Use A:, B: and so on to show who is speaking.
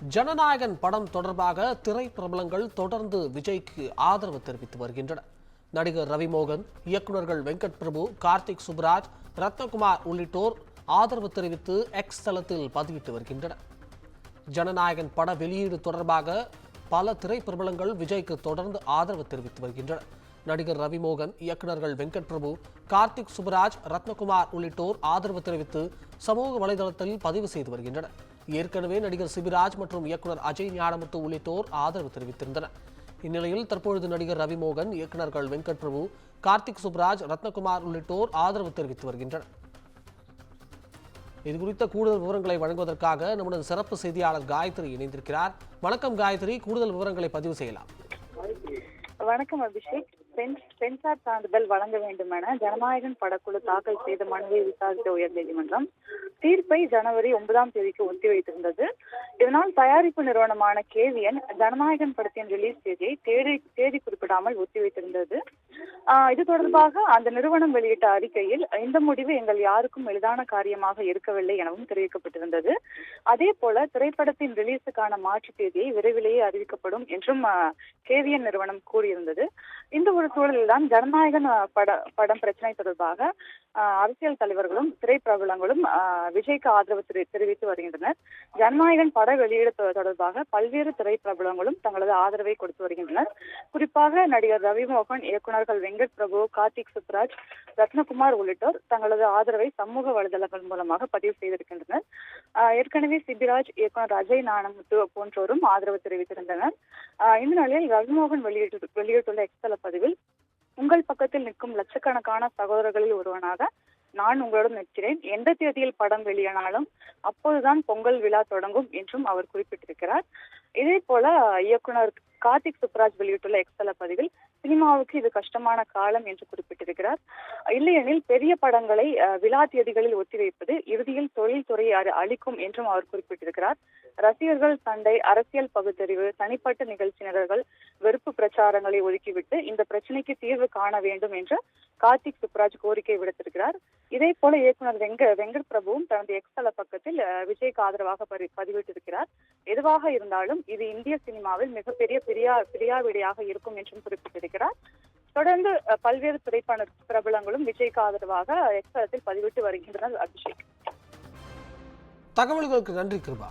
A: ஜனநாயகன் படம் தொடர்பாக திரைப்பிரபலங்கள் தொடர்ந்து விஜய்க்கு ஆதரவு தெரிவித்து வருகின்றனர். நடிகர் ரவிமோகன், இயக்குநர்கள் வெங்கட் பிரபு, கார்த்திக் சுப்ராஜ், ரத்னகுமார் உள்ளிட்டோர் ஆதரவு தெரிவித்து எக்ஸ் தளத்தில் பதிவிட்டு வருகின்றனர். ஜனநாயகன் பட வெளியீடு தொடர்பாக பல திரைப்பிரபலங்கள் விஜய்க்கு தொடர்ந்து ஆதரவு தெரிவித்து வருகின்றனர். நடிகர் ரவிமோகன், இயக்குநர்கள் வெங்கட் பிரபு, கார்த்திக் சுப்ராஜ், ரத்னகுமார் உள்ளிட்டோர் ஆதரவு தெரிவித்து சமூக வலைதளத்தில் பதிவு செய்து வருகின்றனர். ஏற்கனவே நடிகர் சிபிராஜ் மற்றும் இயக்குநர் அஜய் ஞானமுத்து உள்ளிட்டோர் ஆதரவு தெரிவித்திருந்தனர். இந்நிலையில் தற்பொழுது நடிகர் ரவிமோகன், இயக்குநர்கள் வெங்கட் பிரபு, கார்த்திக் சுப்ராஜ், ரத்னகுமார் உள்ளிட்டோர் ஆதரவு தெரிவித்து வருகின்றனர். இதுகுறித்த கூடுதல் விவரங்களை வழங்குவதற்காக நம்முடைய சிறப்பு செய்தியாளர் காயத்ரி இணைந்திருக்கிறார். வணக்கம் காயத்ரி, கூடுதல் விவரங்களை பதிவு செய்யலாம்.
B: வணக்கம் அபிஷேக். சென்சார் சான்றிதழ் வழங்க வேண்டும் என ஜனநாயகன் படக்குழு தாக்கல் செய்த மனுவை விசாரித்த உயர்நீதிமன்றம் தீர்ப்பை ஜனவரி 9ஆம் தேதிக்கு ஒத்திவைத்திருந்தது. இதனால் தயாரிப்பு நிறுவனமான கேவிஎன் ஜனநாயகன் படத்தின் ரிலீஸ் தேதியை தேதி குறிப்பிடாமல் ஒத்திவைத்திருந்தது. இது தொடர்பாக அந்த நிறுவனம் வெளியிட்ட அறிக்கையில் இந்த முடிவு எங்கள் யாருக்கும் எளிதான காரியமாக இருக்கவில்லை எனவும் தெரிவிக்கப்பட்டிருந்தது. அதே போல திரைப்படத்தின் ரிலீஸுக்கான மாற்று தேதியை விரைவிலேயே அறிவிக்கப்படும் என்றும் கேவிஎன் நிறுவனம் கூறியிருந்தது. இந்த ஒரு சூழலில்தான் ஜனநாயகன் படம் பிரச்சனை தொடர்பாக அரசியல் தலைவர்களும் திரைப்பிரபலங்களும் விஜய்க்கு ஆதரவு தெரிவித்து வருகின்றனர். ஜனநாயகன் பட வெளியீடு தொடர்பாக பல்வேறு திரைப்பிரபலங்களும் தங்களது ஆதரவை கொடுத்து வருகின்றனர். குறிப்பாக நடிகர் ரவிமோகன், இயக்குநர்கள் வெங்கட் பிரபு, கார்த்திக் சுப்ராஜ், ரத்னகுமார் உள்ளிட்டோர் தங்களது ஆதரவை சமூக வலைதளங்கள் மூலமாக பதிவு செய்திருக்கின்றனர். ஏற்கனவே சிபிராஜ், இயக்குநர் அஜய் ஞானமுத்து போன்றோரும் ஆதரவு தெரிவித்திருந்தனர். இந்த நிலையில் ரவிமோகன் வெளியிட்டுள்ள எக்ஸ்தல பதிவில், உங்கள் பக்கத்தில் நிற்கும் லட்சக்கணக்கான சகோதரர்களில் ஒருவனாக நான் உங்களுடன் நிற்கிறேன். எந்த தேதியில் படம் வெளியானாலும் அப்போதுதான் பொங்கல் விழா தொடங்கும் என்றும் அவர் குறிப்பிட்டிருக்கிறார். இதே போல இயக்குனர் கார்த்திக் சுப்ராஜ் வெளியிட்டுள்ள எக்ஸ்தல பதிவில், சினிமாவுக்கு இது கஷ்டமான காலம் என்று குறிப்பிட்டிருக்கிறார். இல்லையெனில் பெரிய படங்களை விழா தேதிகளில் ஒத்திவைப்பது இறுதியில் தொழில்துறையை அளிக்கும் என்றும் அவர் குறிப்பிட்டிருக்கிறார். ரசிகர்கள் சண்டை, அரசியல் பகுத்தறிவு, தனிப்பட்ட நிகழ்ச்சி நிரல்கள், வெறுப்பு பிரச்சாரங்களை ஒதுக்கிவிட்டு இந்த பிரச்சனைக்கு தீர்வு காண வேண்டும் என்று கார்த்திக் சுப்ராஜ் கோரிக்கை விடுத்திருக்கிறார். இதே போல இயக்குனர் வெங்கட் பிரபுவும் தனது எக்ஸ்தல பக்கத்தில் விஜய்க்கு ஆதரவாக பதிவிட்டிருக்கிறார். எதுவாக இருந்தாலும் இது இந்திய சினிமாவில் மிகப்பெரிய பிரியாவிடையாக இருக்கும் என்றும் குறிப்பிட்டிருக்கிறார். தொடர்ந்து பல்வேறு பிரபலங்களும் விஜய்க்கு ஆதரவாக எக்ஸ்தலத்தில் பதிவிட்டு வருகின்றனர். அபிஷேக்,
A: தகவல்களுக்கு நன்றி கிருபா.